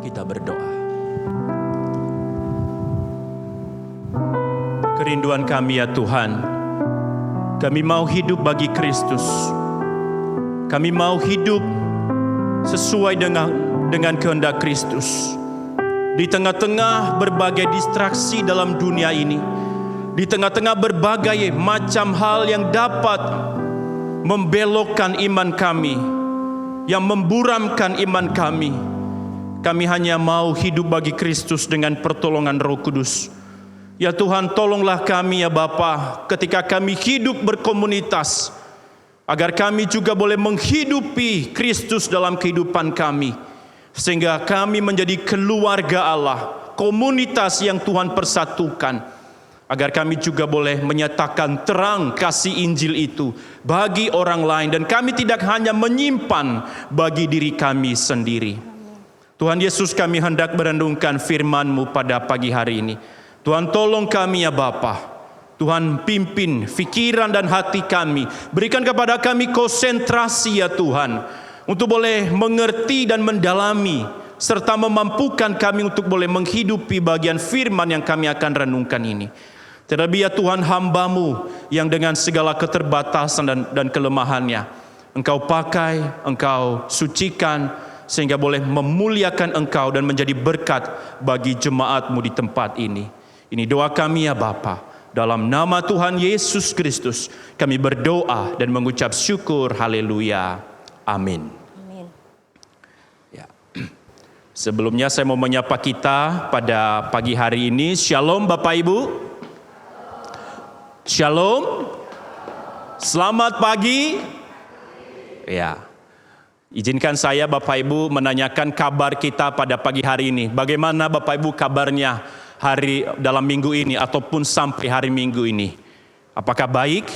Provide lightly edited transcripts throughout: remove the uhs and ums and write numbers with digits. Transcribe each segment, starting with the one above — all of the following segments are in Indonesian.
Kita berdoa. Kerinduan kami ya Tuhan, kami mau hidup bagi Kristus. Kami mau hidup sesuai dengan kehendak Kristus. Di tengah-tengah berbagai distraksi dalam dunia ini, di tengah-tengah berbagai macam hal yang dapat membelokkan iman kami, yang memburamkan iman kami, kami hanya mau hidup bagi Kristus dengan pertolongan Roh Kudus. Ya Tuhan, tolonglah kami ya Bapa, ketika kami hidup berkomunitas, agar kami juga boleh menghidupi Kristus dalam kehidupan kami, sehingga kami menjadi keluarga Allah, komunitas yang Tuhan persatukan, agar kami juga boleh menyatakan terang kasih Injil itu bagi orang lain, dan kami tidak hanya menyimpan bagi diri kami sendiri. Tuhan Yesus, kami hendak merenungkan firman-Mu pada pagi hari ini. Tuhan, tolong kami ya Bapa. Tuhan, pimpin fikiran dan hati kami. Berikan kepada kami konsentrasi ya Tuhan, untuk boleh mengerti dan mendalami, serta memampukan kami untuk boleh menghidupi bagian firman yang kami akan renungkan ini. Terlebih ya Tuhan, hamba-Mu yang dengan segala keterbatasan dan kelemahannya, Engkau pakai, Engkau sucikan, sehingga boleh memuliakan Engkau dan menjadi berkat bagi jemaat-Mu di tempat ini. Ini doa kami ya Bapa. Dalam nama Tuhan Yesus Kristus kami berdoa dan mengucap syukur. Haleluya. Amin. Amin. Ya. Sebelumnya saya mau menyapa kita pada pagi hari ini. Shalom Bapak Ibu. Shalom. Selamat pagi. Ya. Izinkan saya Bapak Ibu menanyakan kabar kita pada pagi hari ini. Bagaimana Bapak Ibu kabarnya dalam minggu ini ataupun sampai hari Minggu ini? Apakah baik?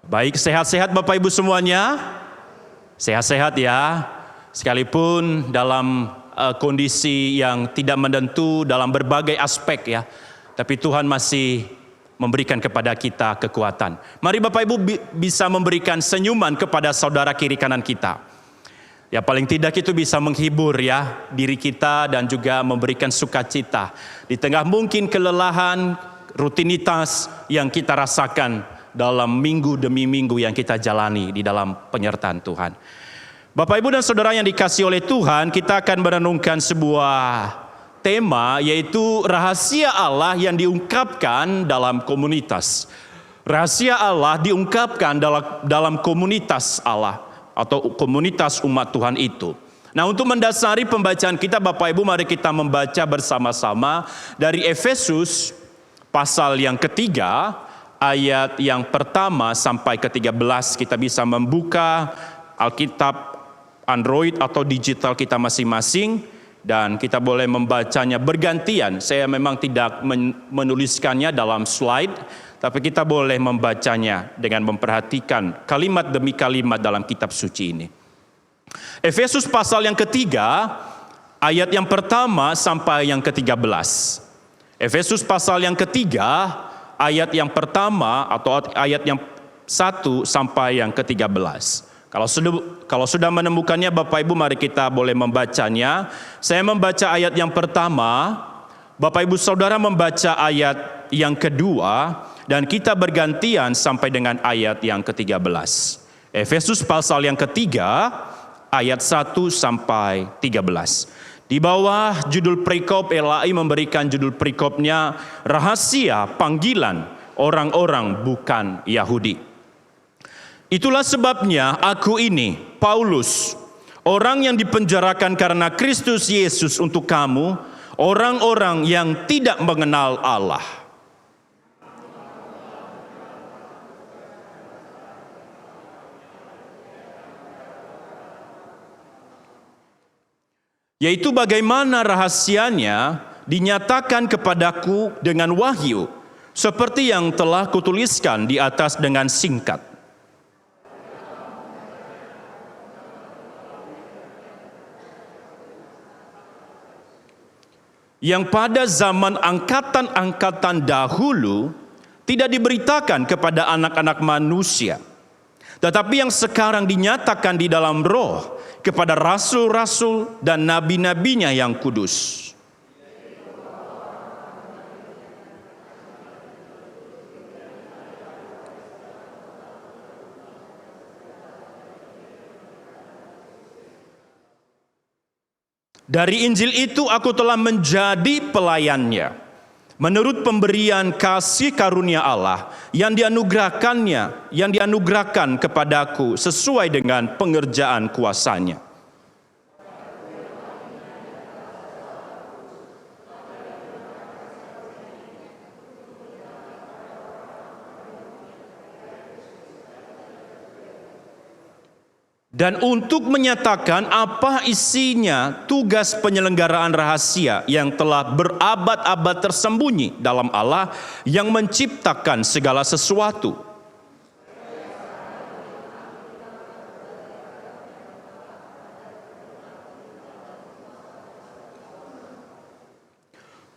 Baik, sehat-sehat Bapak Ibu semuanya? Sehat-sehat ya. Sekalipun dalam kondisi yang tidak menentu dalam berbagai aspek ya. Tapi Tuhan masih memberikan kepada kita kekuatan. Mari Bapak Ibu bisa memberikan senyuman kepada saudara kiri kanan kita. Ya paling tidak itu bisa menghibur ya diri kita dan juga memberikan sukacita. Di tengah mungkin kelelahan, rutinitas yang kita rasakan dalam minggu demi minggu yang kita jalani di dalam penyertaan Tuhan. Bapak Ibu dan saudara yang dikasihi oleh Tuhan, kita akan merenungkan sebuah tema, yaitu rahasia Allah yang diungkapkan dalam komunitas. Rahasia Allah diungkapkan dalam komunitas Allah atau komunitas umat Tuhan itu. Nah, untuk mendasari pembacaan kita Bapak Ibu, mari kita membaca bersama-sama dari Efesus pasal yang ketiga, ayat yang pertama sampai ke-13. Kita bisa membuka Alkitab Android atau digital kita masing-masing, dan kita boleh membacanya bergantian. Saya memang tidak menuliskannya dalam slide, tapi kita boleh membacanya dengan memperhatikan kalimat demi kalimat dalam kitab suci ini. Efesus pasal yang ketiga, ayat yang pertama sampai yang ke-13. Efesus pasal yang ketiga, ayat yang pertama atau ayat yang 1 sampai yang ke-13. Kalau sudah menemukannya Bapak Ibu, mari kita boleh membacanya. Saya membaca ayat yang pertama, Bapak Ibu Saudara membaca ayat yang kedua, dan kita bergantian sampai dengan ayat yang ke-13. Efesus pasal yang ketiga, ayat 1 sampai 13. Di bawah judul perikop, LAI memberikan judul perikopnya, Rahasia Panggilan Orang-orang Bukan Yahudi. Itulah sebabnya aku ini, Paulus, orang yang dipenjarakan karena Kristus Yesus untuk kamu, orang-orang yang tidak mengenal Allah. Yaitu bagaimana rahasianya dinyatakan kepadaku dengan wahyu, seperti yang telah kutuliskan di atas dengan singkat. Yang pada zaman angkatan-angkatan dahulu tidak diberitakan kepada anak-anak manusia, tetapi yang sekarang dinyatakan di dalam roh kepada rasul-rasul dan nabi-nabinya yang kudus. Dari Injil itu aku telah menjadi pelayannya, menurut pemberian kasih karunia Allah yang dianugerahkan kepadaku sesuai dengan pengerjaan kuasanya. Dan untuk menyatakan apa isinya tugas penyelenggaraan rahasia yang telah berabad-abad tersembunyi dalam Allah yang menciptakan segala sesuatu.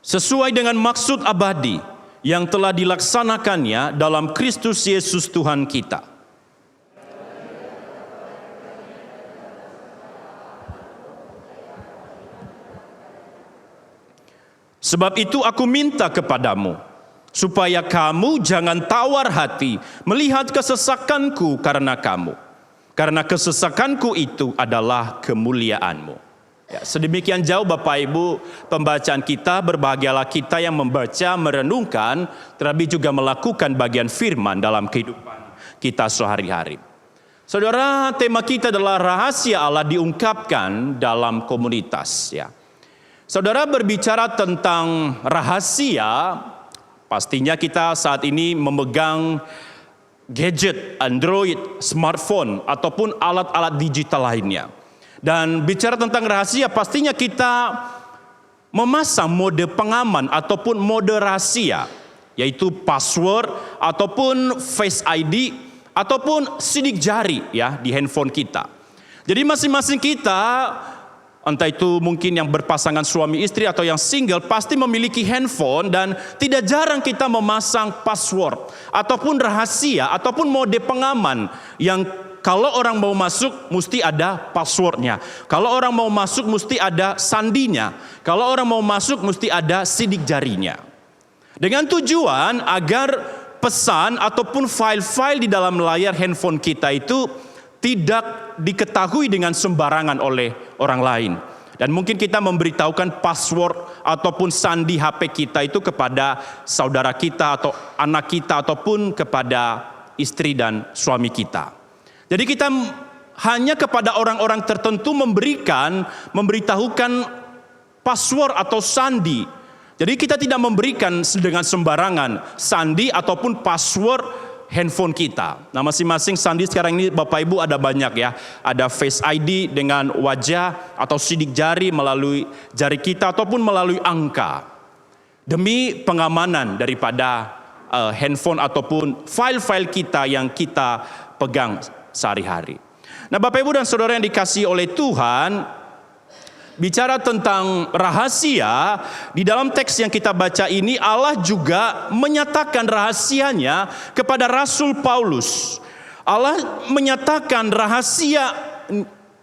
Sesuai dengan maksud abadi yang telah dilaksanakannya dalam Kristus Yesus Tuhan kita. Sebab itu aku minta kepadamu, supaya kamu jangan tawar hati melihat kesesakanku karena kamu. Karena kesesakanku itu adalah kemuliaanmu. Ya, sedemikian jauh Bapak Ibu pembacaan kita, berbahagialah kita yang membaca, merenungkan, terlebih juga melakukan bagian firman dalam kehidupan kita sehari-hari. Saudara, tema kita adalah rahasia Allah diungkapkan dalam komunitas, ya. Saudara, berbicara tentang rahasia, pastinya kita saat ini memegang gadget, Android, smartphone, ataupun alat-alat digital lainnya. Dan bicara tentang rahasia, pastinya kita memasang mode pengaman ataupun mode rahasia, yaitu password ataupun Face ID ataupun sidik jari, ya, di handphone kita. Jadi masing-masing kita, entah itu mungkin yang berpasangan suami istri atau yang single, pasti memiliki handphone dan tidak jarang kita memasang password ataupun rahasia ataupun mode pengaman yang kalau orang mau masuk mesti ada passwordnya. Kalau orang mau masuk mesti ada sandinya. Kalau orang mau masuk mesti ada sidik jarinya. Dengan tujuan agar pesan ataupun file-file di dalam layar handphone kita itu tidak diketahui dengan sembarangan oleh orang lain. Dan mungkin kita memberitahukan password ataupun sandi HP kita itu kepada saudara kita atau anak kita ataupun kepada istri dan suami kita. Jadi kita hanya kepada orang-orang tertentu memberitahukan password atau sandi. Jadi kita tidak memberikan dengan sembarangan sandi ataupun password handphone kita. Nah, masing-masing sandi sekarang ini Bapak Ibu ada banyak, ya. Ada Face ID dengan wajah atau sidik jari melalui jari kita ataupun melalui angka. Demi pengamanan daripada handphone ataupun file-file kita yang kita pegang sehari-hari. Nah, Bapak Ibu dan Saudara yang dikasihi oleh Tuhan, bicara tentang rahasia, di dalam teks yang kita baca ini Allah juga menyatakan rahasianya kepada Rasul Paulus. Allah menyatakan rahasia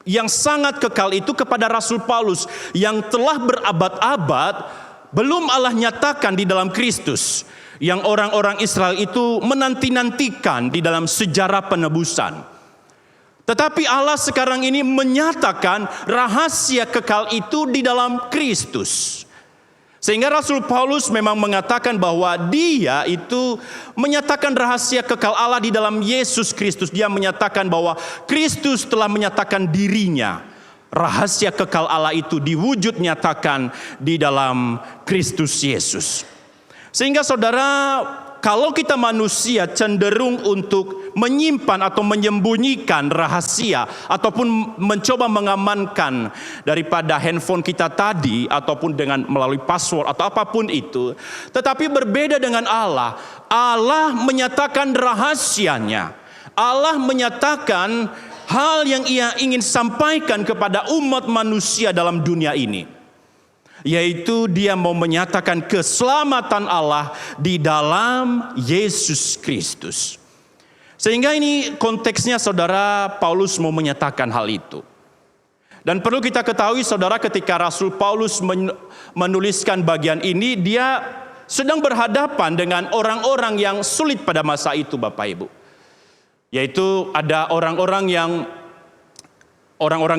yang sangat kekal itu kepada Rasul Paulus yang telah berabad-abad belum Allah nyatakan di dalam Kristus, yang orang-orang Israel itu menanti-nantikan di dalam sejarah penebusan. Tetapi Allah sekarang ini menyatakan rahasia kekal itu di dalam Kristus. Sehingga Rasul Paulus memang mengatakan bahwa dia itu menyatakan rahasia kekal Allah di dalam Yesus Kristus. Dia menyatakan bahwa Kristus telah menyatakan dirinya. Rahasia kekal Allah itu diwujud nyatakan di dalam Kristus Yesus. Sehingga saudara, kalau kita manusia cenderung untuk menyimpan atau menyembunyikan rahasia ataupun mencoba mengamankan daripada handphone kita tadi ataupun dengan melalui password atau apapun itu, tetapi berbeda dengan Allah. Allah menyatakan rahasianya. Allah menyatakan hal yang Ia ingin sampaikan kepada umat manusia dalam dunia ini, yaitu Dia mau menyatakan keselamatan Allah di dalam Yesus Kristus. Sehingga ini konteksnya saudara, Paulus mau menyatakan hal itu. Dan perlu kita ketahui saudara, ketika Rasul Paulus menuliskan bagian ini, dia sedang berhadapan dengan orang-orang yang sulit pada masa itu Bapak Ibu. Yaitu ada orang-orang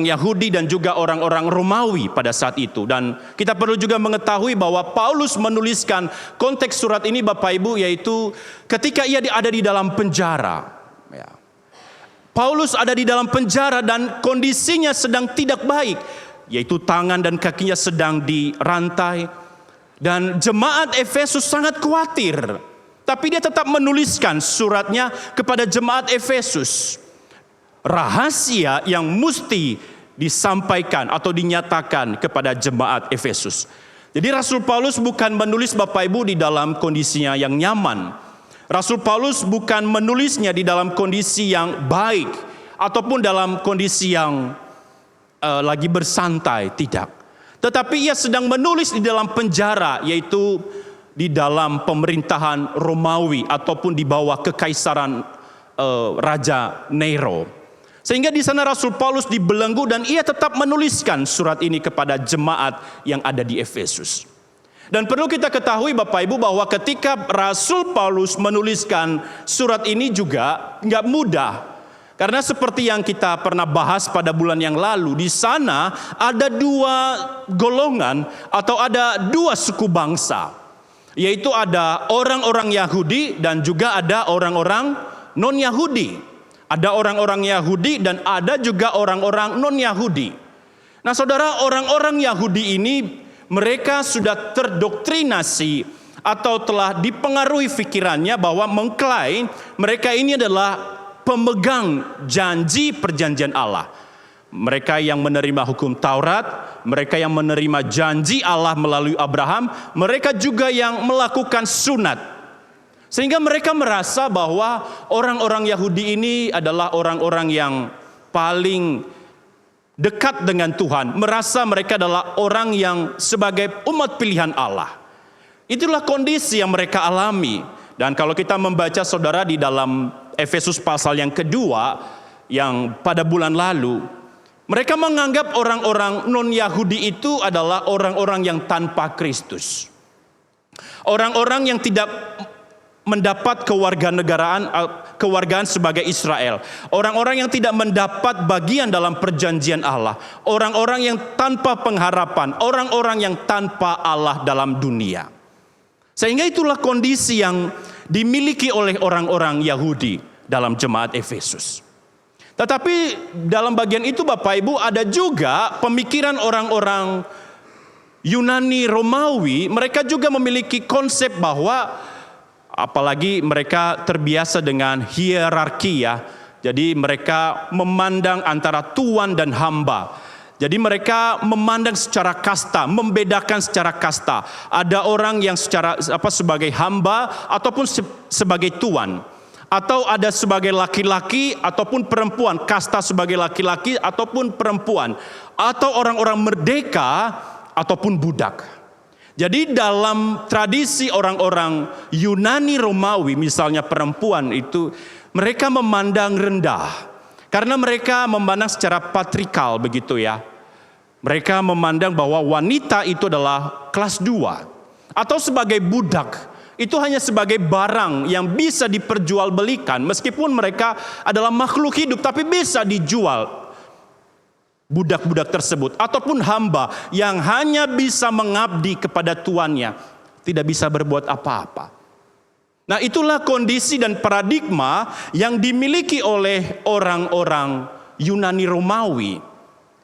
Yahudi dan juga orang-orang Romawi pada saat itu. Dan kita perlu juga mengetahui bahwa Paulus menuliskan konteks surat ini Bapak Ibu, yaitu ketika ia ada di dalam penjara. Ya. Paulus ada di dalam penjara dan kondisinya sedang tidak baik, yaitu tangan dan kakinya sedang dirantai. Dan jemaat Efesus sangat khawatir, tapi dia tetap menuliskan suratnya kepada jemaat Efesus. Rahasia yang mesti disampaikan atau dinyatakan kepada jemaat Efesus. Jadi Rasul Paulus bukan menulis Bapak Ibu di dalam kondisinya yang nyaman. Rasul Paulus bukan menulisnya di dalam kondisi yang baik ataupun dalam kondisi yang lagi bersantai, tidak. Tetapi ia sedang menulis di dalam penjara, yaitu di dalam pemerintahan Romawi ataupun di bawah kekaisaran Raja Nero. Sehingga di sana Rasul Paulus dibelenggu dan ia tetap menuliskan surat ini kepada jemaat yang ada di Efesus. Dan perlu kita ketahui Bapak Ibu bahwa ketika Rasul Paulus menuliskan surat ini juga nggak mudah. Karena seperti yang kita pernah bahas pada bulan yang lalu, di sana ada dua golongan atau ada dua suku bangsa. Yaitu ada orang-orang Yahudi dan juga ada orang-orang non-Yahudi. Ada orang-orang Yahudi dan ada juga orang-orang non-Yahudi. Nah saudara, orang-orang Yahudi ini mereka sudah terdoktrinasi atau telah dipengaruhi pikirannya bahwa mengklaim mereka ini adalah pemegang janji perjanjian Allah. Mereka yang menerima hukum Taurat, mereka yang menerima janji Allah melalui Abraham, mereka juga yang melakukan sunat. Sehingga mereka merasa bahwa orang-orang Yahudi ini adalah orang-orang yang paling dekat dengan Tuhan, merasa mereka adalah orang yang sebagai umat pilihan Allah. Itulah kondisi yang mereka alami. Dan kalau kita membaca saudara di dalam Efesus pasal yang kedua yang pada bulan lalu, mereka menganggap orang-orang non-Yahudi itu adalah orang-orang yang tanpa Kristus. Orang-orang yang tidak mendapat kewargaan sebagai Israel. Orang-orang yang tidak mendapat bagian dalam perjanjian Allah. Orang-orang yang tanpa pengharapan. Orang-orang yang tanpa Allah dalam dunia. Sehingga itulah kondisi yang dimiliki oleh orang-orang Yahudi dalam jemaat Efesus. Tetapi dalam bagian itu Bapak Ibu ada juga pemikiran orang-orang Yunani Romawi. Mereka juga memiliki konsep bahwa apalagi mereka terbiasa dengan hierarki ya. Jadi mereka memandang antara tuan dan hamba. Jadi mereka memandang secara kasta, membedakan secara kasta. Ada orang yang sebagai hamba ataupun sebagai tuan. Atau ada sebagai laki-laki ataupun perempuan, kasta sebagai laki-laki ataupun perempuan. Atau orang-orang merdeka ataupun budak. Jadi dalam tradisi orang-orang Yunani Romawi, misalnya perempuan itu, mereka memandang rendah. Karena mereka memandang secara patriarkal begitu ya. Mereka memandang bahwa wanita itu adalah kelas 2. Atau sebagai budak, itu hanya sebagai barang yang bisa diperjualbelikan. Meskipun mereka adalah makhluk hidup, tapi bisa dijual. Budak-budak tersebut ataupun hamba yang hanya bisa mengabdi kepada tuannya, tidak bisa berbuat apa-apa. Nah, itulah kondisi dan paradigma yang dimiliki oleh orang-orang Yunani Romawi.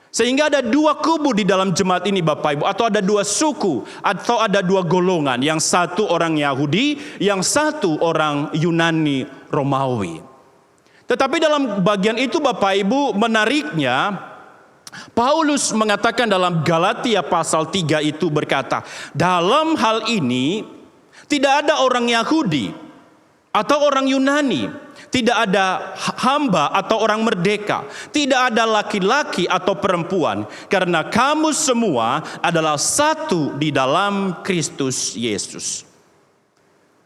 Sehingga ada dua kubu di dalam jemaat ini Bapak Ibu, atau ada dua suku, atau ada dua golongan, yang satu orang Yahudi, yang satu orang Yunani Romawi. Tetapi dalam bagian itu Bapak Ibu, menariknya Paulus mengatakan dalam Galatia pasal 3 itu berkata, dalam hal ini tidak ada orang Yahudi atau orang Yunani, tidak ada hamba atau orang merdeka, tidak ada laki-laki atau perempuan, karena kamu semua adalah satu di dalam Kristus Yesus.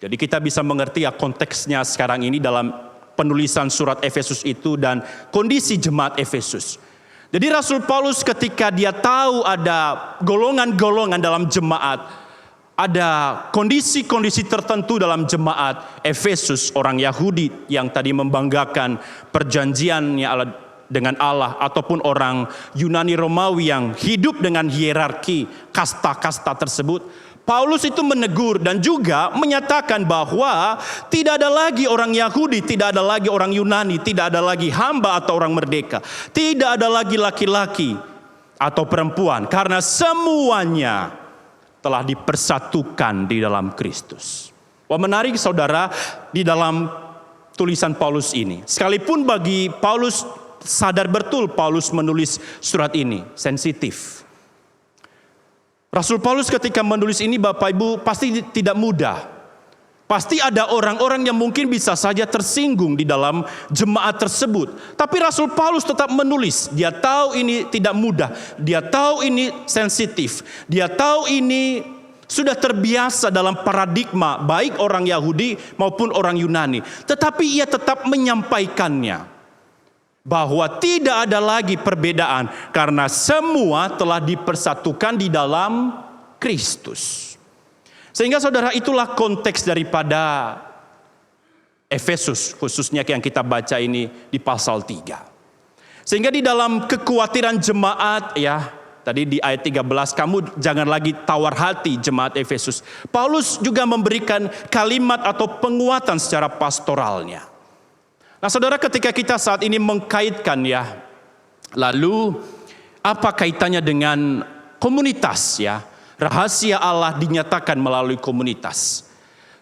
Jadi kita bisa mengerti ya konteksnya sekarang ini dalam penulisan surat Efesus itu dan kondisi jemaat Efesus. Jadi Rasul Paulus ketika dia tahu ada golongan-golongan dalam jemaat, ada kondisi-kondisi tertentu dalam jemaat Efesus, orang Yahudi yang tadi membanggakan perjanjiannya dengan Allah, ataupun orang Yunani Romawi yang hidup dengan hierarki kasta-kasta tersebut. Paulus itu menegur dan juga menyatakan bahwa tidak ada lagi orang Yahudi, tidak ada lagi orang Yunani, tidak ada lagi hamba atau orang merdeka, tidak ada lagi laki-laki atau perempuan, karena semuanya telah dipersatukan di dalam Kristus. Wah, menarik saudara, di dalam tulisan Paulus ini, sekalipun bagi Paulus sadar betul Paulus menulis surat ini sensitif. Rasul Paulus ketika menulis ini, Bapak Ibu, pasti tidak mudah. Pasti ada orang-orang yang mungkin bisa saja tersinggung di dalam jemaat tersebut. Tapi Rasul Paulus tetap menulis. Dia tahu ini tidak mudah. Dia tahu ini sensitif. Dia tahu ini sudah terbiasa dalam paradigma baik orang Yahudi maupun orang Yunani. Tetapi ia tetap menyampaikannya, bahwa tidak ada lagi perbedaan karena semua telah dipersatukan di dalam Kristus. Sehingga saudara, itulah konteks daripada Efesus, khususnya yang kita baca ini di pasal 3. Sehingga di dalam kekhawatiran jemaat, ya, tadi di ayat 13, kamu jangan lagi tawar hati jemaat Efesus. Paulus juga memberikan kalimat atau penguatan secara pastoralnya. Nah saudara, ketika kita saat ini mengkaitkan, ya, lalu apa kaitannya dengan komunitas, ya? Rahasia Allah dinyatakan melalui komunitas.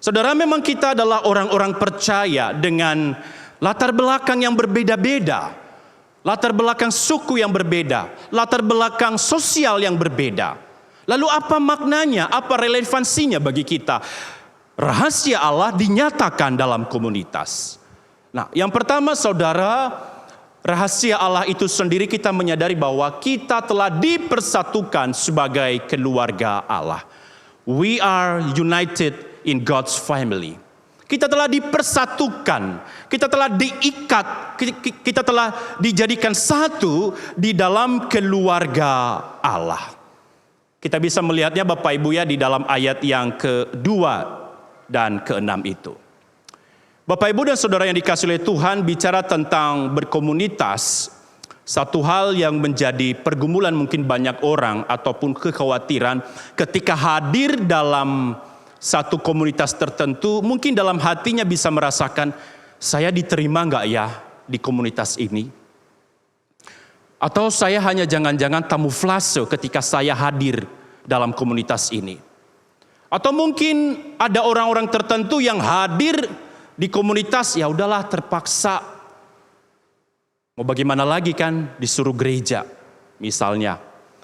Saudara, memang kita adalah orang-orang percaya dengan latar belakang yang berbeda-beda, latar belakang suku yang berbeda, latar belakang sosial yang berbeda. Lalu apa maknanya, apa relevansinya bagi kita? Rahasia Allah dinyatakan dalam komunitas. Nah, yang pertama saudara, rahasia Allah itu sendiri kita menyadari bahwa kita telah dipersatukan sebagai keluarga Allah. We are united in God's family. Kita telah dipersatukan, kita telah diikat, kita telah dijadikan satu di dalam keluarga Allah. Kita bisa melihatnya Bapak Ibu, ya, di dalam ayat yang kedua dan keenam itu. Bapak Ibu dan saudara yang dikasihi oleh Tuhan, bicara tentang berkomunitas, satu hal yang menjadi pergumulan mungkin banyak orang ataupun kekhawatiran ketika hadir dalam satu komunitas tertentu, mungkin dalam hatinya bisa merasakan, saya diterima enggak ya di komunitas ini? Atau saya hanya jangan-jangan kamuflase ketika saya hadir dalam komunitas ini? Atau mungkin ada orang-orang tertentu yang hadir di komunitas, ya udahlah terpaksa. Mau bagaimana lagi kan, disuruh gereja misalnya.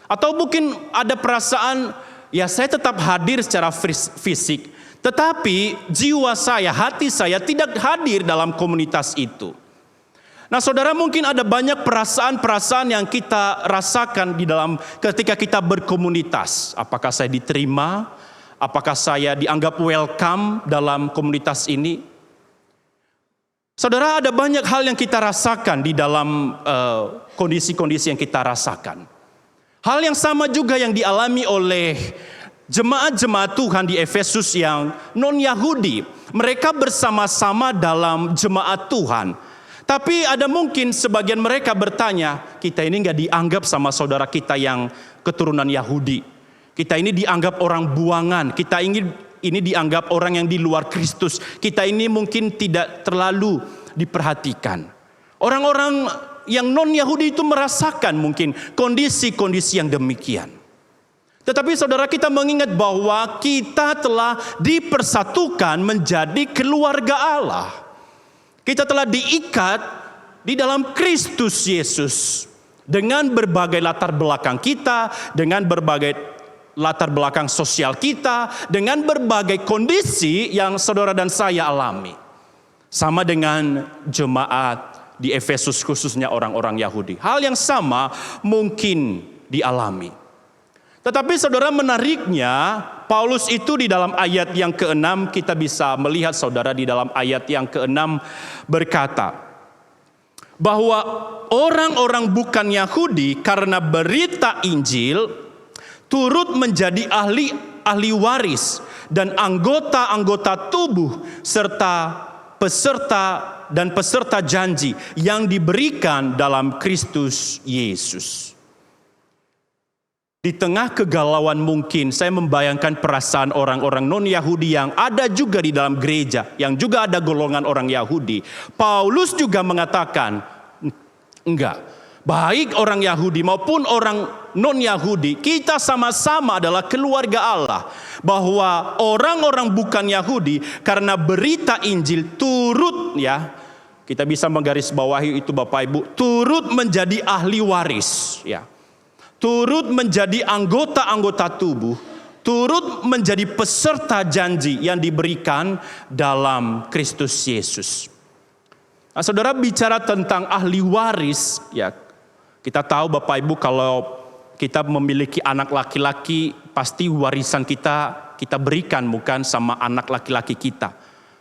Atau mungkin ada perasaan, ya saya tetap hadir secara fisik, tetapi jiwa saya, hati saya tidak hadir dalam komunitas itu. Nah saudara, mungkin ada banyak perasaan-perasaan yang kita rasakan di dalam ketika kita berkomunitas. Apakah saya diterima? Apakah saya dianggap welcome dalam komunitas ini? Saudara, ada banyak hal yang kita rasakan di dalam kondisi-kondisi yang kita rasakan. Hal yang sama juga yang dialami oleh jemaat-jemaat Tuhan di Efesus yang non-Yahudi. Mereka bersama-sama dalam jemaat Tuhan. Tapi ada mungkin sebagian mereka bertanya, kita ini nggak dianggap sama saudara kita yang keturunan Yahudi. Kita ini dianggap orang buangan. Kita ini dianggap orang yang di luar Kristus. Kita ini mungkin tidak terlalu diperhatikan. Orang-orang yang non-Yahudi itu merasakan mungkin kondisi-kondisi yang demikian. Tetapi saudara, kita mengingat bahwa kita telah dipersatukan menjadi keluarga Allah. Kita telah diikat di dalam Kristus Yesus. Dengan berbagai latar belakang kita, dengan berbagai latar belakang sosial kita, dengan berbagai kondisi yang saudara dan saya alami. Sama dengan jemaat di Efesus, khususnya orang-orang Yahudi. Hal yang sama mungkin dialami. Tetapi saudara, menariknya Paulus itu di dalam ayat yang ke-6, kita bisa melihat saudara di dalam ayat yang ke-6 berkata, bahwa orang-orang bukan Yahudi karena berita Injil turut menjadi ahli waris dan anggota-anggota tubuh serta peserta janji yang diberikan dalam Kristus Yesus. Di tengah kegalauan mungkin saya membayangkan perasaan orang-orang non-Yahudi yang ada juga di dalam gereja, yang juga ada golongan orang Yahudi. Paulus juga mengatakan, enggak, baik orang Yahudi maupun orang non-Yahudi, kita sama-sama adalah keluarga Allah. Bahwa orang-orang bukan Yahudi karena berita Injil turut, ya, kita bisa menggarisbawahi itu Bapak Ibu, turut menjadi ahli waris, ya. Turut menjadi anggota-anggota tubuh, turut menjadi peserta janji yang diberikan dalam Kristus Yesus. Nah, saudara, bicara tentang ahli waris, ya, kita tahu Bapak Ibu kalau kita memiliki anak laki-laki, pasti warisan kita berikan bukan sama anak laki-laki kita.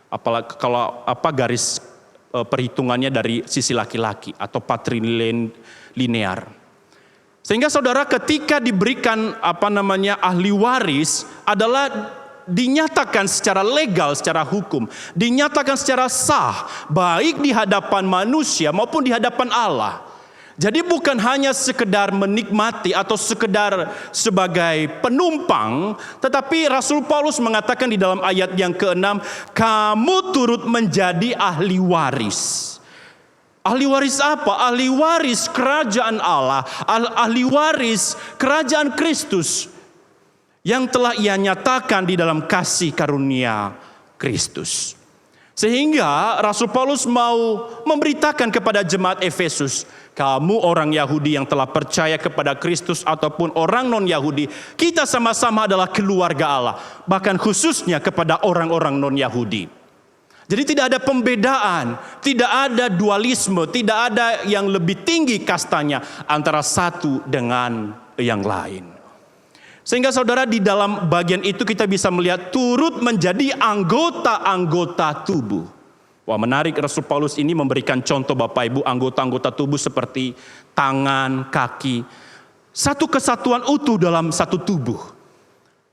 Apalagi kalau garis perhitungannya dari sisi laki-laki atau patrilinear. Sehingga saudara, ketika diberikan ahli waris adalah dinyatakan secara legal, secara hukum, dinyatakan secara sah, baik di hadapan manusia maupun di hadapan Allah. Jadi bukan hanya sekedar menikmati atau sekedar sebagai penumpang, tetapi Rasul Paulus mengatakan di dalam ayat yang ke-6, kamu turut menjadi ahli waris. Ahli waris apa? Ahli waris kerajaan Allah, ahli waris kerajaan Kristus yang telah ia nyatakan di dalam kasih karunia Kristus. Sehingga Rasul Paulus mau memberitakan kepada jemaat Efesus, kamu orang Yahudi yang telah percaya kepada Kristus ataupun orang non-Yahudi, kita sama-sama adalah keluarga Allah, bahkan khususnya kepada orang-orang non-Yahudi. Jadi tidak ada pembedaan, tidak ada dualisme, tidak ada yang lebih tinggi kastanya antara satu dengan yang lain. Sehingga saudara, di dalam bagian itu kita bisa melihat turut menjadi anggota-anggota tubuh. Wah, menarik, Rasul Paulus ini memberikan contoh Bapak Ibu, anggota-anggota tubuh seperti tangan, kaki. Satu kesatuan utuh dalam satu tubuh.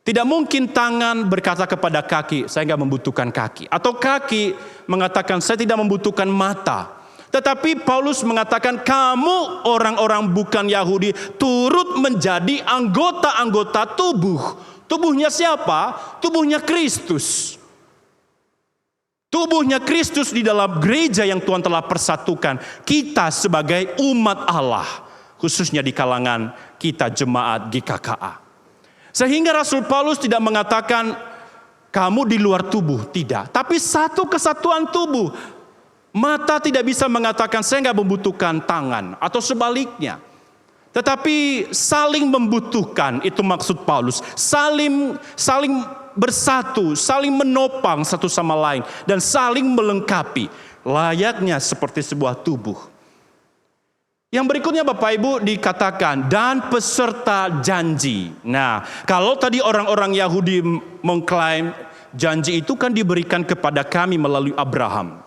Tidak mungkin tangan berkata kepada kaki, saya nggak membutuhkan kaki. Atau kaki mengatakan, saya tidak membutuhkan mata. Tetapi Paulus mengatakan, kamu orang-orang bukan Yahudi turut menjadi anggota-anggota tubuh. Tubuhnya siapa? Tubuhnya Kristus. Tubuhnya Kristus di dalam gereja yang Tuhan telah persatukan. Kita sebagai umat Allah, khususnya di kalangan kita jemaat GKKA. Sehingga Rasul Paulus tidak mengatakan kamu di luar tubuh, tidak. Tapi satu kesatuan tubuh. Mata tidak bisa mengatakan saya nggak membutuhkan tangan atau sebaliknya. Tetapi saling membutuhkan, itu maksud Paulus. Saling bersatu, saling menopang satu sama lain dan saling melengkapi, layaknya seperti sebuah tubuh. Yang berikutnya Bapak Ibu dikatakan, dan peserta janji. Nah, kalau tadi orang-orang Yahudi mengklaim janji itu kan diberikan kepada kami melalui Abraham.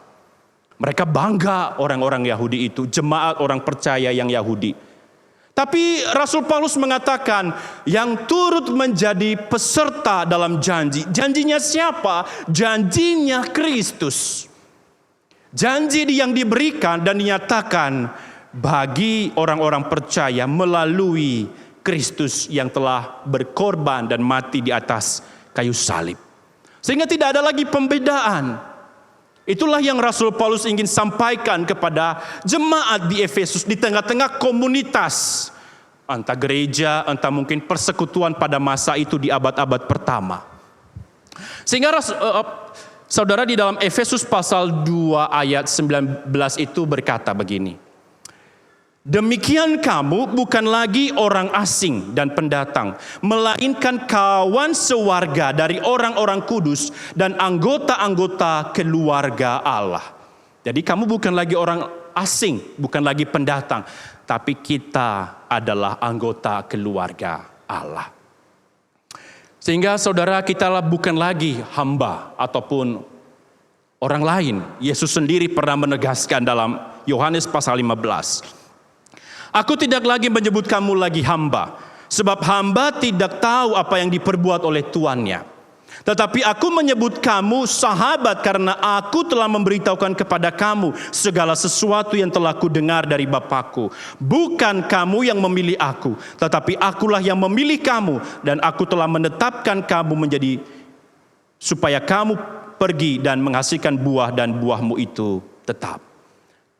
Mereka bangga orang-orang Yahudi itu, jemaat orang percaya yang Yahudi. Tapi Rasul Paulus mengatakan yang turut menjadi peserta dalam janji. Janjinya siapa? Janjinya Kristus. Janji yang diberikan dan dinyatakan bagi orang-orang percaya melalui Kristus yang telah berkorban dan mati di atas kayu salib. Sehingga tidak ada lagi pembedaan. Itulah yang Rasul Paulus ingin sampaikan kepada jemaat di Efesus di tengah-tengah komunitas. Entah gereja, entah mungkin persekutuan pada masa itu di abad-abad pertama. Sehingga saudara, di dalam Efesus pasal 2 ayat 19 itu berkata begini. Demikian kamu bukan lagi orang asing dan pendatang, melainkan kawan sewarga dari orang-orang kudus dan anggota-anggota keluarga Allah. Jadi kamu bukan lagi orang asing, bukan lagi pendatang, tapi kita adalah anggota keluarga Allah. Sehingga saudara, kita bukan lagi hamba ataupun orang lain. Yesus sendiri pernah menegaskan dalam Yohanes pasal 15. Aku tidak lagi menyebut kamu lagi hamba, sebab hamba tidak tahu apa yang diperbuat oleh tuannya. Tetapi aku menyebut kamu sahabat karena aku telah memberitahukan kepada kamu segala sesuatu yang telah kudengar dari Bapakku. Bukan kamu yang memilih aku, tetapi akulah yang memilih kamu, dan aku telah menetapkan kamu menjadi supaya kamu pergi dan menghasilkan buah, dan buahmu itu tetap.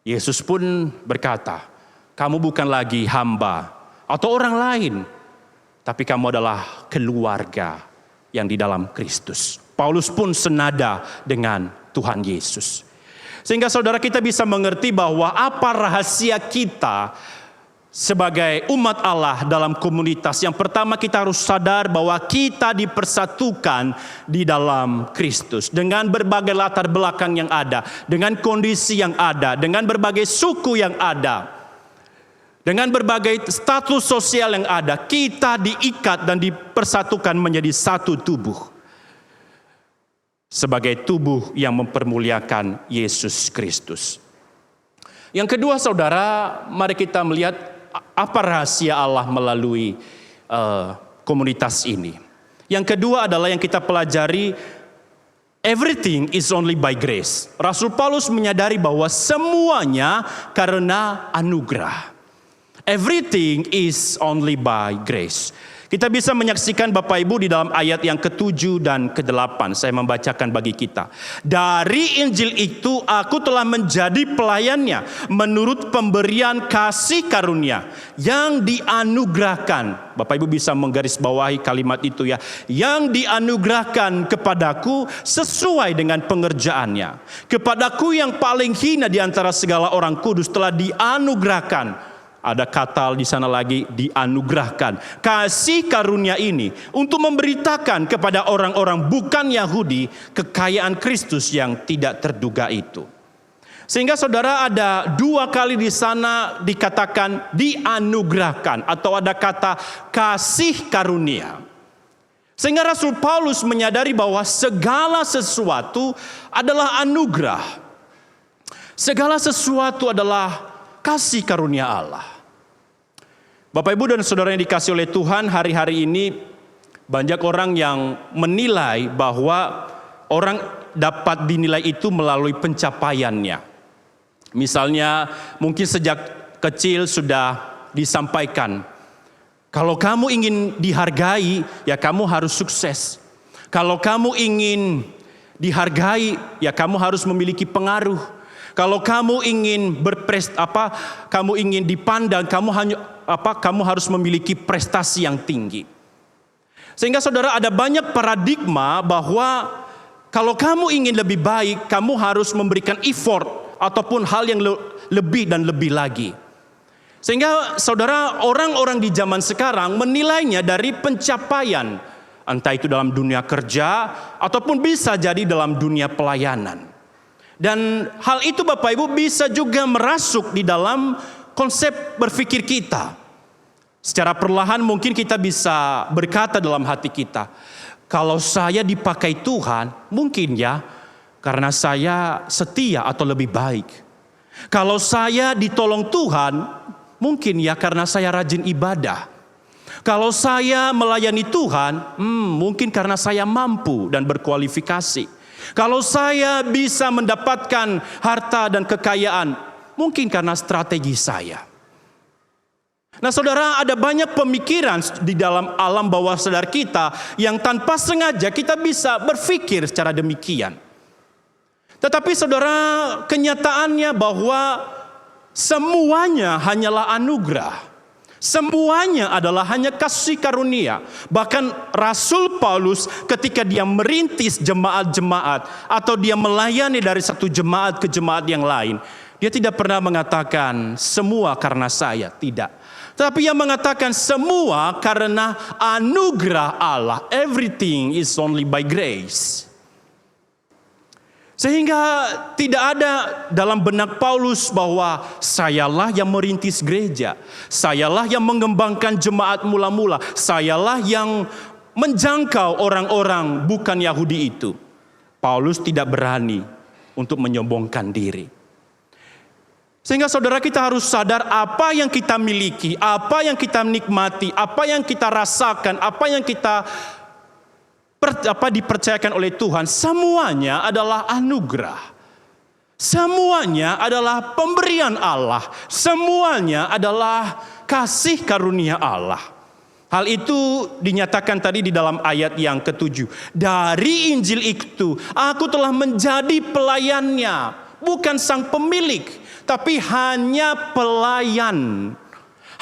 Yesus pun berkata, kamu bukan lagi hamba atau orang lain, tapi kamu adalah keluarga yang di dalam Kristus. Paulus pun senada dengan Tuhan Yesus. Sehingga saudara kita bisa mengerti bahwa apa rahasia kita sebagai umat Allah dalam komunitas. Yang pertama, kita harus sadar bahwa kita dipersatukan di dalam Kristus. Dengan berbagai latar belakang yang ada, dengan kondisi yang ada, dengan berbagai suku yang ada, dengan berbagai status sosial yang ada, kita diikat dan dipersatukan menjadi satu tubuh. Sebagai tubuh yang mempermuliakan Yesus Kristus. Yang kedua saudara, mari kita melihat apa rahasia Allah melalui komunitas ini. Yang kedua adalah yang kita pelajari, everything is only by grace. Rasul Paulus menyadari bahwa semuanya karena anugerah. Everything is only by grace. Kita bisa menyaksikan Bapak Ibu di dalam ayat yang ke-7 dan ke-8. Saya membacakan bagi kita. Dari Injil itu aku telah menjadi pelayannya menurut pemberian kasih karunia yang dianugerahkan. Bapak Ibu bisa menggarisbawahi kalimat itu ya. Yang dianugerahkan kepadaku sesuai dengan pengerjaannya. Kepadaku yang paling hina di antara segala orang kudus telah dianugerahkan. Ada kata di sana lagi, dianugerahkan kasih karunia ini untuk memberitakan kepada orang-orang bukan Yahudi kekayaan Kristus yang tidak terduga itu. Sehingga saudara ada dua kali di sana dikatakan dianugerahkan atau ada kata kasih karunia. Sehingga Rasul Paulus menyadari bahwa segala sesuatu adalah anugerah. Segala sesuatu adalah kasih karunia Allah. Bapak Ibu dan saudara yang dikasih oleh Tuhan, hari-hari ini banyak orang yang menilai bahwa orang dapat dinilai itu melalui pencapaiannya. Misalnya mungkin sejak kecil sudah disampaikan, kalau kamu ingin dihargai, ya kamu harus sukses. Kalau kamu ingin dihargai, ya kamu harus memiliki pengaruh. Kalau kamu ingin kamu ingin dipandang, kamu harus memiliki prestasi yang tinggi. Sehingga saudara ada banyak paradigma bahwa kalau kamu ingin lebih baik, kamu harus memberikan effort ataupun hal yang lebih dan lebih lagi. Sehingga saudara, orang-orang di zaman sekarang menilainya dari pencapaian, entah itu dalam dunia kerja ataupun bisa jadi dalam dunia pelayanan. Dan hal itu Bapak Ibu bisa juga merasuk di dalam konsep berpikir kita. Secara perlahan mungkin kita bisa berkata dalam hati kita, kalau saya dipakai Tuhan, mungkin ya karena saya setia atau lebih baik. Kalau saya ditolong Tuhan, mungkin ya karena saya rajin ibadah. Kalau saya melayani Tuhan, mungkin karena saya mampu dan berkualifikasi. Kalau saya bisa mendapatkan harta dan kekayaan, mungkin karena strategi saya. Nah saudara, ada banyak pemikiran di dalam alam bawah sadar kita yang tanpa sengaja kita bisa berpikir secara demikian. Tetapi saudara, kenyataannya bahwa semuanya hanyalah anugerah. Semuanya adalah hanya kasih karunia. Bahkan Rasul Paulus ketika dia merintis jemaat-jemaat atau dia melayani dari satu jemaat ke jemaat yang lain, dia tidak pernah mengatakan semua karena saya, tidak. Tapi ia mengatakan semua karena anugerah Allah. Everything is only by grace. Sehingga tidak ada dalam benak Paulus bahwa sayalah yang merintis gereja, sayalah yang mengembangkan jemaat mula-mula, sayalah yang menjangkau orang-orang bukan Yahudi itu. Paulus tidak berani untuk menyombongkan diri. Sehingga saudara, kita harus sadar apa yang kita miliki, apa yang kita nikmati, apa yang kita rasakan, apa yang kita dipercayakan oleh Tuhan, semuanya adalah anugerah. Semuanya adalah pemberian Allah. Semuanya adalah kasih karunia Allah. Hal itu dinyatakan tadi di dalam ayat yang ke-7. Dari Injil itu, aku telah menjadi pelayannya, bukan sang pemilik, tapi hanya pelayan,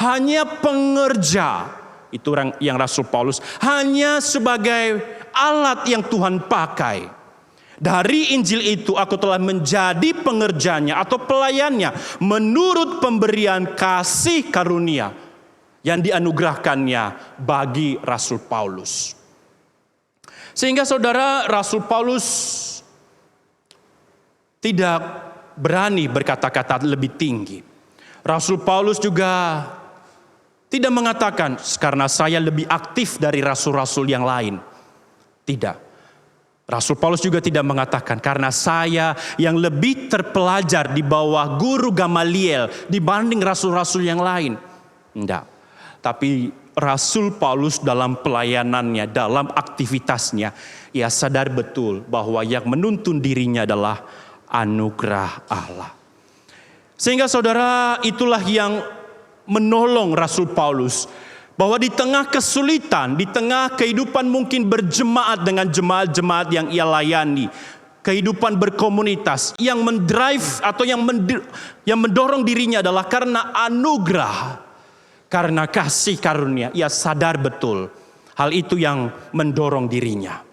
hanya pengerja. Itu yang Rasul Paulus, hanya sebagai alat yang Tuhan pakai. Dari Injil itu aku telah menjadi pengerjanya atau pelayannya menurut pemberian kasih karunia yang dianugerahkannya bagi Rasul Paulus. Sehingga saudara, Rasul Paulus tidak berani berkata-kata lebih tinggi. Rasul Paulus juga tidak mengatakan karena saya lebih aktif dari rasul-rasul yang lain. Tidak. Rasul Paulus juga tidak mengatakan karena saya yang lebih terpelajar di bawah guru Gamaliel dibanding rasul-rasul yang lain. Tidak. Tapi Rasul Paulus dalam pelayanannya, dalam aktivitasnya, ia sadar betul bahwa yang menuntun dirinya adalah anugerah Allah. Sehingga saudara, itulah yang menolong Rasul Paulus. Bahwa di tengah kesulitan, di tengah kehidupan mungkin berjemaat dengan jemaat-jemaat yang ia layani, kehidupan berkomunitas, yang mendrive atau yang mendorong dirinya adalah karena anugerah, karena kasih karunia. Ia sadar betul hal itu yang mendorong dirinya.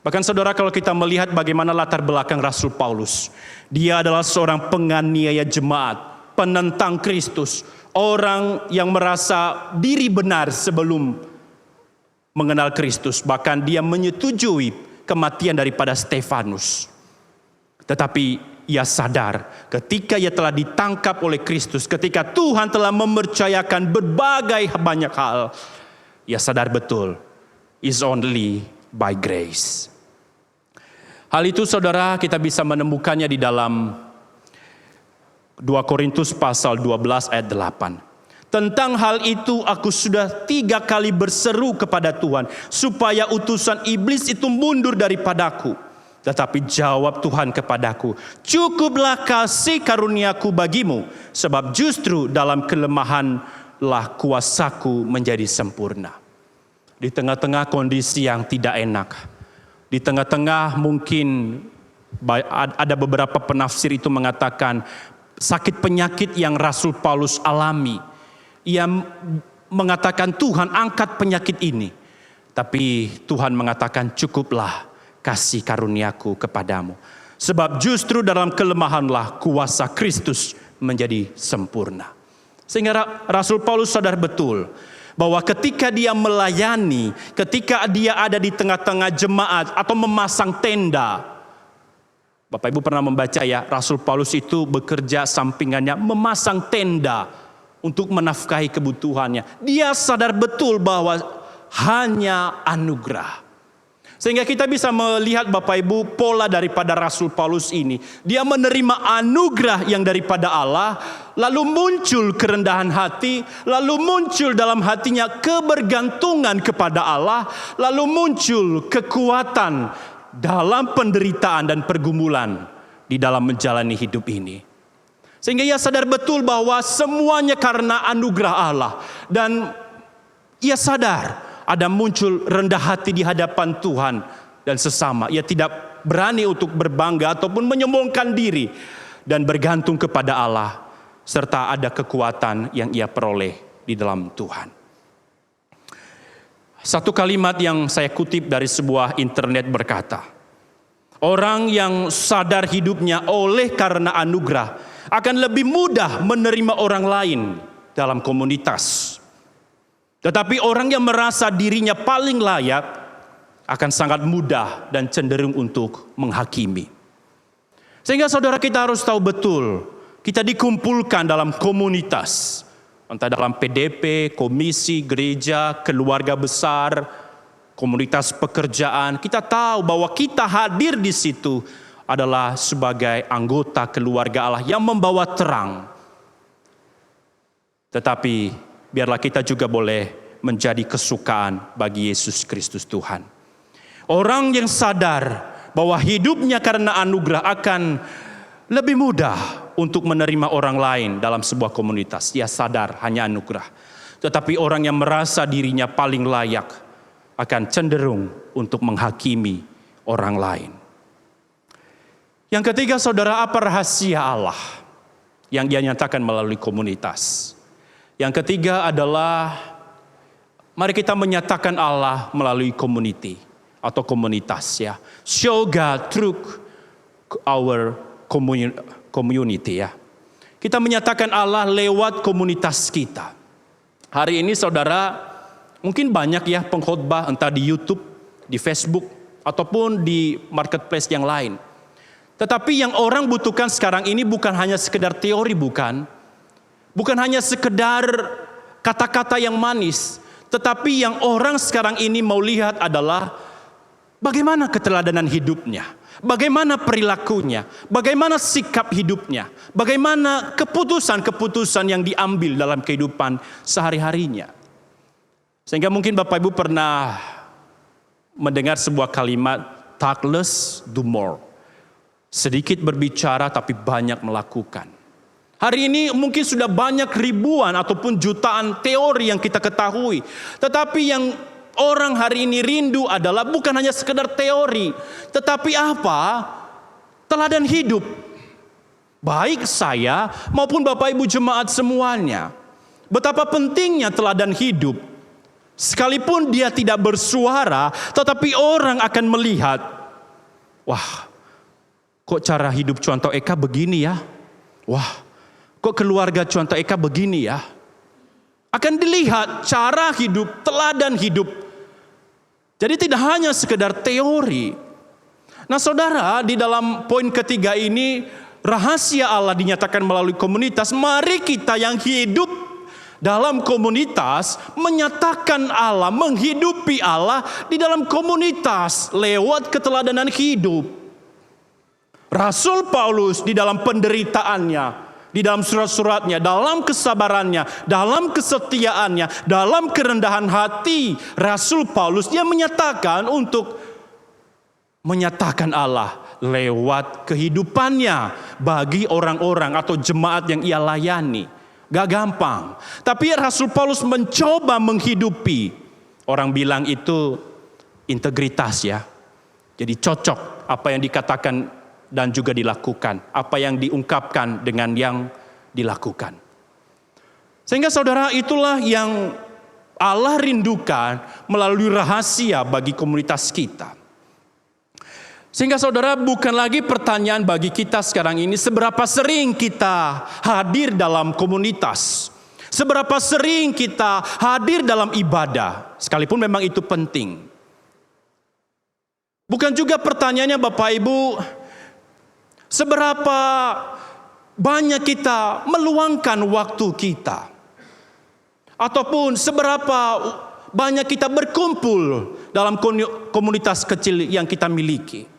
Bahkan saudara, kalau kita melihat bagaimana latar belakang Rasul Paulus, dia adalah seorang penganiaya jemaat, penentang Kristus, orang yang merasa diri benar sebelum mengenal Kristus. Bahkan dia menyetujui kematian daripada Stefanus. Tetapi ia sadar ketika ia telah ditangkap oleh Kristus, ketika Tuhan telah mempercayakan berbagai banyak hal, ia sadar betul, is only by grace. Hal itu saudara, kita bisa menemukannya di dalam 2 Korintus pasal 12 ayat 8. Tentang hal itu aku sudah 3 kali berseru kepada Tuhan supaya utusan iblis itu mundur daripadaku. Tetapi jawab Tuhan kepadaku, cukuplah kasih karuniaku bagimu, sebab justru dalam kelemahanlah kuasaku menjadi sempurna. Di tengah-tengah kondisi yang tidak enak, di tengah-tengah mungkin ada beberapa penafsir itu mengatakan sakit penyakit yang Rasul Paulus alami. Ia mengatakan, Tuhan angkat penyakit ini. Tapi Tuhan mengatakan, cukuplah kasih karuniaku kepadamu. Sebab justru dalam kelemahanlah kuasa Kristus menjadi sempurna. Sehingga Rasul Paulus sadar betul bahwa ketika dia melayani, ketika dia ada di tengah-tengah jemaat atau memasang tenda, Bapak Ibu pernah membaca ya, Rasul Paulus itu bekerja sampingannya memasang tenda untuk menafkahi kebutuhannya. Dia sadar betul bahwa hanya anugerah. Sehingga kita bisa melihat Bapak Ibu pola daripada Rasul Paulus ini. Dia menerima anugerah yang daripada Allah, lalu muncul kerendahan hati, lalu muncul dalam hatinya kebergantungan kepada Allah, lalu muncul kekuatan dalam penderitaan dan pergumulan di dalam menjalani hidup ini. Sehingga ia sadar betul bahwa semuanya karena anugerah Allah. Dan ia sadar ada muncul rendah hati di hadapan Tuhan dan sesama. Ia tidak berani untuk berbangga ataupun menyombongkan diri, dan bergantung kepada Allah, serta ada kekuatan yang ia peroleh di dalam Tuhan. Satu kalimat yang saya kutip dari sebuah internet berkata, orang yang sadar hidupnya oleh karena anugerah akan lebih mudah menerima orang lain dalam komunitas. Tetapi orang yang merasa dirinya paling layak akan sangat mudah dan cenderung untuk menghakimi. Sehingga saudara, kita harus tahu betul, kita dikumpulkan dalam komunitas. Entah dalam PDP, komisi, gereja, keluarga besar, komunitas pekerjaan. Kita tahu bahwa kita hadir di situ adalah sebagai anggota keluarga Allah yang membawa terang. Tetapi biarlah kita juga boleh menjadi kesukaan bagi Yesus Kristus Tuhan. Orang yang sadar bahwa hidupnya karena anugerah akan lebih mudah untuk menerima orang lain dalam sebuah komunitas. Dia sadar hanya anugerah. Tetapi orang yang merasa dirinya paling layak akan cenderung untuk menghakimi orang lain. Yang ketiga, saudara, apa rahasia Allah yang dia nyatakan melalui komunitas? Yang ketiga adalah mari kita menyatakan Allah melalui community atau komunitas ya. Show God through our community ya. Kita menyatakan Allah lewat komunitas kita. Hari ini saudara, mungkin banyak ya pengkhotbah entah di YouTube, di Facebook, ataupun di marketplace yang lain. Tetapi yang orang butuhkan sekarang ini bukan hanya sekedar teori, bukan hanya sekedar kata-kata yang manis. Tetapi yang orang sekarang ini mau lihat adalah bagaimana keteladanan hidupnya, bagaimana perilakunya, bagaimana sikap hidupnya, bagaimana keputusan-keputusan yang diambil dalam kehidupan sehari-harinya. Sehingga mungkin Bapak Ibu pernah mendengar sebuah kalimat, talk less, do more. Sedikit berbicara tapi banyak melakukan. Hari ini mungkin sudah banyak ribuan ataupun jutaan teori yang kita ketahui. Tetapi yang orang hari ini rindu adalah bukan hanya sekedar teori. Tetapi apa? Teladan hidup. Baik saya maupun Bapak Ibu jemaat semuanya. Betapa pentingnya teladan hidup. Sekalipun dia tidak bersuara, tetapi orang akan melihat, wah, kok cara hidup Contoh Eka begini ya? Wah, kok keluarga Contoh Eka begini ya? Akan dilihat cara hidup, teladan hidup. Jadi tidak hanya sekedar teori. Nah saudara, di dalam poin ketiga ini, rahasia Allah dinyatakan melalui komunitas. Mari kita yang hidup dalam komunitas menyatakan Allah, menghidupi Allah di dalam komunitas lewat keteladanan hidup. Rasul Paulus di dalam penderitaannya, di dalam surat-suratnya, dalam kesabarannya, dalam kesetiaannya, dalam kerendahan hati, Rasul Paulus dia menyatakan untuk menyatakan Allah lewat kehidupannya bagi orang-orang atau jemaat yang ia layani. Gak gampang. Tapi Rasul Paulus mencoba menghidupi. Orang bilang itu integritas ya. Jadi cocok apa yang dikatakan dan juga dilakukan. Apa yang diungkapkan dengan yang dilakukan. Sehingga saudara, itulah yang Allah rindukan melalui rahasia bagi komunitas kita. Sehingga saudara, bukan lagi pertanyaan bagi kita sekarang ini seberapa sering kita hadir dalam komunitas. Seberapa sering kita hadir dalam ibadah. Sekalipun memang itu penting. Bukan juga pertanyaannya Bapak Ibu, seberapa banyak kita meluangkan waktu kita. Ataupun seberapa banyak kita berkumpul dalam komunitas kecil yang kita miliki.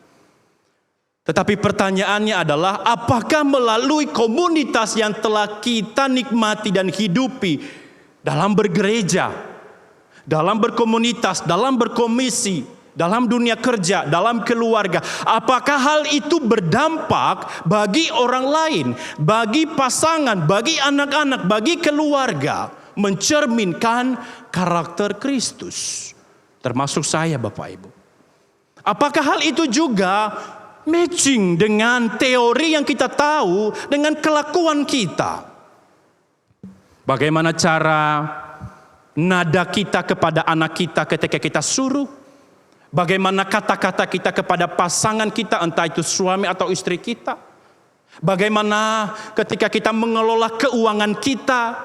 Tetapi pertanyaannya adalah, apakah melalui komunitas yang telah kita nikmati dan hidupi dalam bergereja, dalam berkomunitas, dalam berkomisi, dalam dunia kerja, dalam keluarga, apakah hal itu berdampak bagi orang lain, bagi pasangan, bagi anak-anak, bagi keluarga, mencerminkan karakter Kristus, termasuk saya Bapak Ibu? Apakah hal itu juga matching dengan teori yang kita tahu dengan kelakuan kita? Bagaimana cara nada kita kepada anak kita ketika kita suruh? Bagaimana kata-kata kita kepada pasangan kita, entah itu suami atau istri kita? Bagaimana ketika kita mengelola keuangan kita?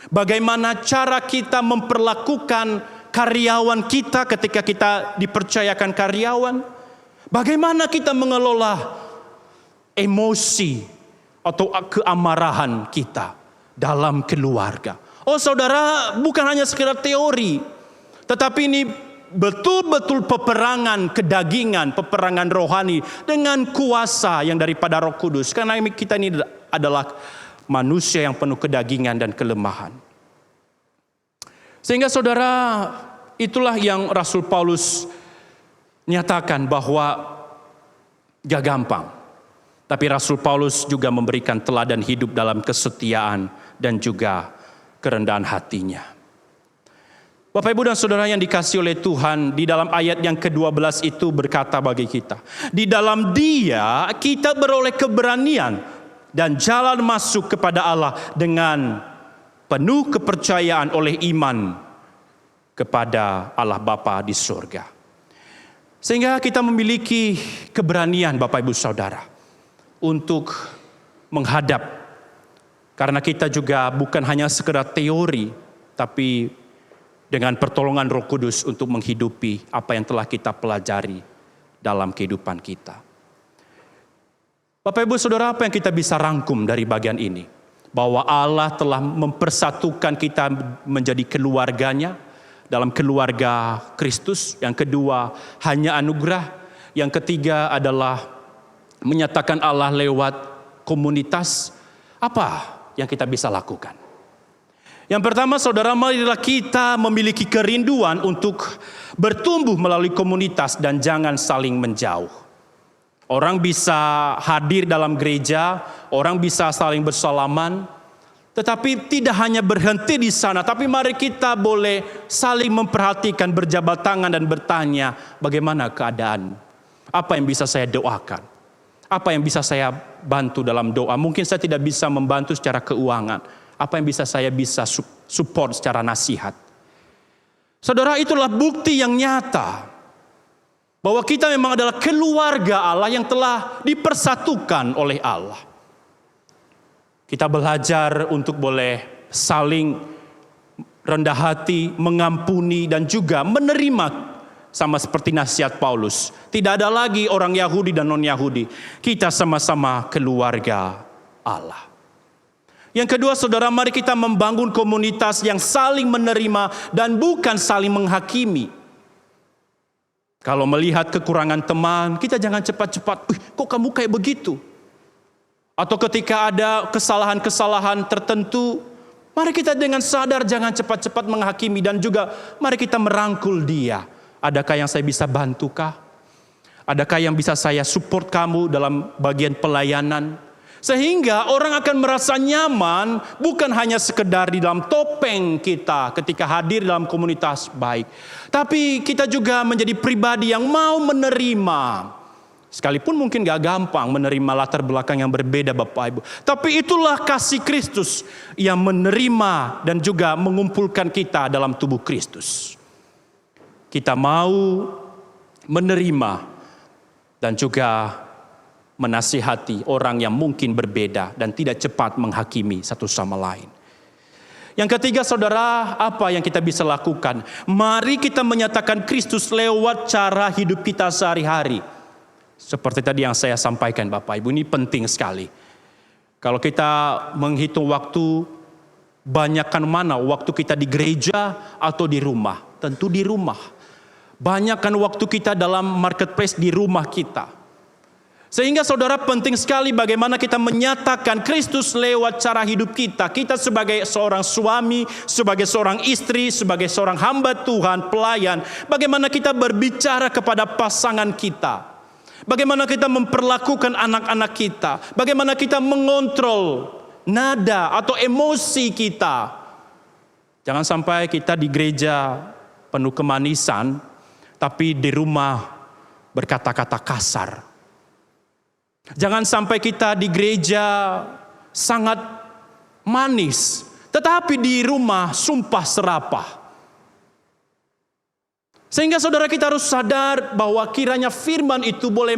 Bagaimana cara kita memperlakukan karyawan kita ketika kita dipercayakan karyawan? Bagaimana kita mengelola emosi atau keamarahan kita dalam keluarga? Oh saudara, bukan hanya sekedar teori, tetapi ini betul-betul peperangan kedagingan, peperangan rohani dengan kuasa yang daripada Roh Kudus. Karena kita ini adalah manusia yang penuh kedagingan dan kelemahan. Sehingga saudara, itulah yang Rasul Paulus nyatakan bahwa gak gampang. Tapi Rasul Paulus juga memberikan teladan hidup dalam kesetiaan dan juga kerendahan hatinya. Bapak, Ibu, dan saudara yang dikasihi oleh Tuhan, di dalam ayat yang ke-12 itu berkata bagi kita, di dalam Dia kita beroleh keberanian dan jalan masuk kepada Allah dengan penuh kepercayaan oleh iman kepada Allah Bapa di surga. Sehingga kita memiliki keberanian, Bapak, Ibu, Saudara, untuk menghadap. Karena kita juga bukan hanya sekedar teori, tapi dengan pertolongan Roh Kudus untuk menghidupi apa yang telah kita pelajari dalam kehidupan kita. Bapak, Ibu, Saudara, apa yang kita bisa rangkum dari bagian ini? Bahwa Allah telah mempersatukan kita menjadi keluarganya, dalam keluarga Kristus. Yang kedua, hanya anugerah. Yang ketiga adalah menyatakan Allah lewat komunitas. Apa yang kita bisa lakukan? Yang pertama, saudara, marilah kita memiliki kerinduan untuk bertumbuh melalui komunitas dan jangan saling menjauh. Orang bisa hadir dalam gereja, orang bisa saling bersalaman, tetapi tidak hanya berhenti di sana, tapi mari kita boleh saling memperhatikan, berjabat tangan dan bertanya, bagaimana keadaan? Apa yang bisa saya doakan? Apa yang bisa saya bantu dalam doa? Mungkin saya tidak bisa membantu secara keuangan. Apa yang saya bisa support secara nasihat? Saudara, itulah bukti yang nyata bahwa kita memang adalah keluarga Allah yang telah dipersatukan oleh Allah. Kita belajar untuk boleh saling rendah hati, mengampuni, dan juga menerima. Sama seperti nasihat Paulus. Tidak ada lagi orang Yahudi dan non-Yahudi. Kita sama-sama keluarga Allah. Yang kedua, saudara, mari kita membangun komunitas yang saling menerima dan bukan saling menghakimi. Kalau melihat kekurangan teman, kita jangan cepat-cepat, kok kamu kayak begitu? Atau ketika ada kesalahan-kesalahan tertentu, mari kita dengan sadar jangan cepat-cepat menghakimi. Dan juga mari kita merangkul dia. Adakah yang saya bisa bantukah? Adakah yang bisa saya support kamu dalam bagian pelayanan? Sehingga orang akan merasa nyaman bukan hanya sekedar di dalam topeng kita ketika hadir dalam komunitas baik. Tapi kita juga menjadi pribadi yang mau menerima. Sekalipun mungkin gak gampang menerima latar belakang yang berbeda, Bapak Ibu. Tapi itulah kasih Kristus yang menerima dan juga mengumpulkan kita dalam tubuh Kristus. Kita mau menerima dan juga menasihati orang yang mungkin berbeda dan tidak cepat menghakimi satu sama lain. Yang ketiga, saudara, apa yang kita bisa lakukan? Mari kita menyatakan Kristus lewat cara hidup kita sehari-hari. Seperti tadi yang saya sampaikan, Bapak Ibu, ini penting sekali. Kalau kita menghitung waktu, banyakkan mana waktu kita di gereja atau di rumah? Tentu di rumah. Banyakkan waktu kita dalam marketplace di rumah kita. Sehingga saudara, penting sekali bagaimana kita menyatakan Kristus lewat cara hidup kita. Kita sebagai seorang suami, sebagai seorang istri, sebagai seorang hamba Tuhan, pelayan. Bagaimana kita berbicara kepada pasangan kita. Bagaimana kita memperlakukan anak-anak kita. Bagaimana kita mengontrol nada atau emosi kita. Jangan sampai kita di gereja penuh kemanisan, tapi di rumah berkata-kata kasar. Jangan sampai kita di gereja sangat manis, tetapi di rumah sumpah serapah. Sehingga saudara, kita harus sadar bahwa kiranya firman itu boleh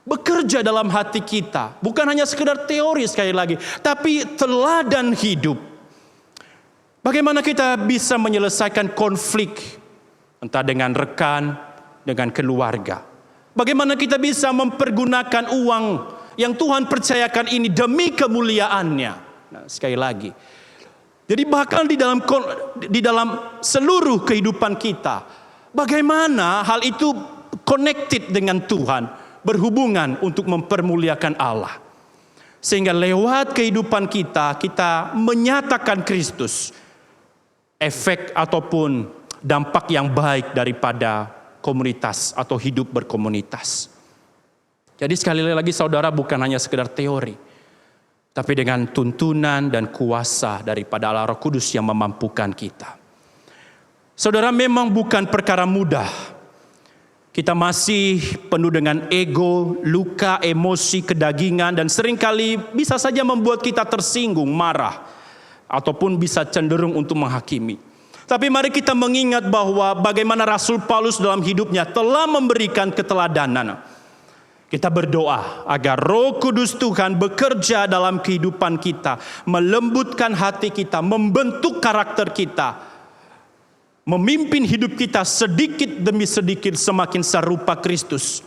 bekerja dalam hati kita. Bukan hanya sekedar teori sekali lagi, tapi teladan hidup. Bagaimana kita bisa menyelesaikan konflik, entah dengan rekan, dengan keluarga. Bagaimana kita bisa mempergunakan uang yang Tuhan percayakan ini demi kemuliaannya. Nah, sekali lagi. Jadi bahkan di dalam seluruh kehidupan kita, Bagaimana hal itu connected dengan Tuhan, berhubungan untuk mempermuliakan Allah. Sehingga lewat kehidupan kita menyatakan Kristus. Efek ataupun dampak yang baik daripada komunitas atau hidup berkomunitas. Jadi sekali lagi saudara, bukan hanya sekedar teori, tapi dengan tuntunan dan kuasa daripada Allah Roh Kudus yang memampukan kita. Saudara, memang bukan perkara mudah. Kita masih penuh dengan ego, luka, emosi, kedagingan, dan seringkali bisa saja membuat kita tersinggung, marah, ataupun bisa cenderung untuk menghakimi. Tapi mari kita mengingat bahwa bagaimana Rasul Paulus dalam hidupnya telah memberikan keteladanan. Kita berdoa agar Roh Kudus Tuhan bekerja dalam kehidupan kita, melembutkan hati kita, membentuk karakter kita, memimpin hidup kita sedikit demi sedikit semakin serupa Kristus.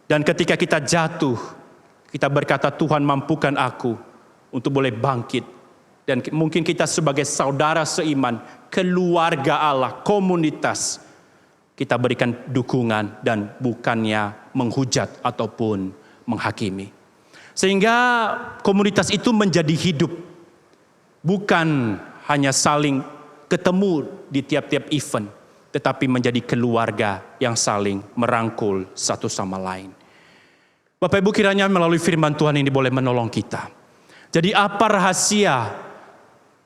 Dan ketika kita jatuh, kita berkata, Tuhan mampukan aku untuk boleh bangkit. Dan mungkin kita sebagai saudara seiman, keluarga Allah, komunitas, kita berikan dukungan dan bukannya menghujat ataupun menghakimi. Sehingga komunitas itu menjadi hidup. Bukan hanya saling ketemu di tiap-tiap event, tetapi menjadi keluarga yang saling merangkul satu sama lain. Bapak Ibu, kiranya melalui firman Tuhan ini boleh menolong kita. Jadi apa rahasia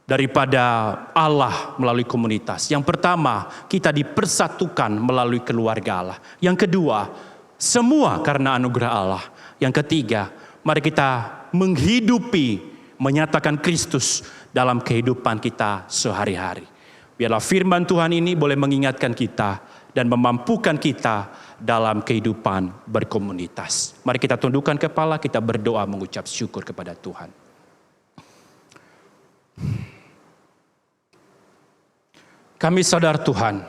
daripada Allah melalui komunitas? Yang pertama, kita dipersatukan melalui keluarga Allah. Yang kedua, semua karena anugerah Allah. Yang ketiga, mari kita menghidupi, menyatakan Kristus dalam kehidupan kita sehari-hari. Biarlah firman Tuhan ini boleh mengingatkan kita dan memampukan kita dalam kehidupan berkomunitas. Mari kita tundukkan kepala, kita berdoa mengucap syukur kepada Tuhan. Kami sadar Tuhan,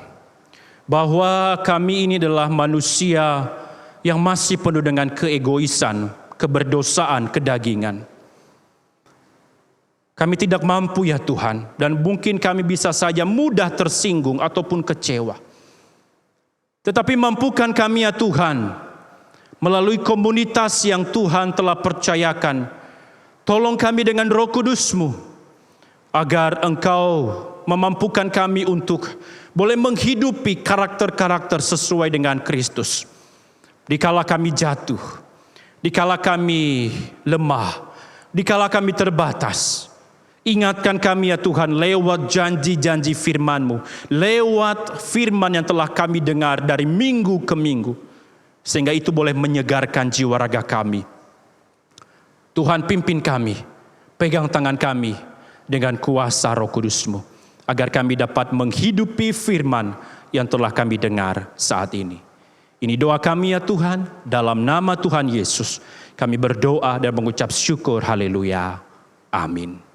bahwa kami ini adalah manusia yang masih penuh dengan keegoisan, keberdosaan, kedagingan. Kami tidak mampu ya Tuhan, dan mungkin kami bisa saja mudah tersinggung ataupun kecewa. Tetapi mampukan kami ya Tuhan, melalui komunitas yang Tuhan telah percayakan, tolong kami dengan Roh Kudus-Mu, agar Engkau memampukan kami untuk boleh menghidupi karakter-karakter sesuai dengan Kristus. Dikala kami jatuh, dikala kami lemah, dikala kami terbatas, ingatkan kami ya Tuhan lewat janji-janji firman-Mu, lewat firman yang telah kami dengar dari minggu ke minggu, sehingga itu boleh menyegarkan jiwa raga kami. Tuhan pimpin kami, pegang tangan kami dengan kuasa Roh Kudus-Mu, agar kami dapat menghidupi firman yang telah kami dengar saat ini. Ini doa kami ya Tuhan, dalam nama Tuhan Yesus kami berdoa dan mengucap syukur, haleluya, amin.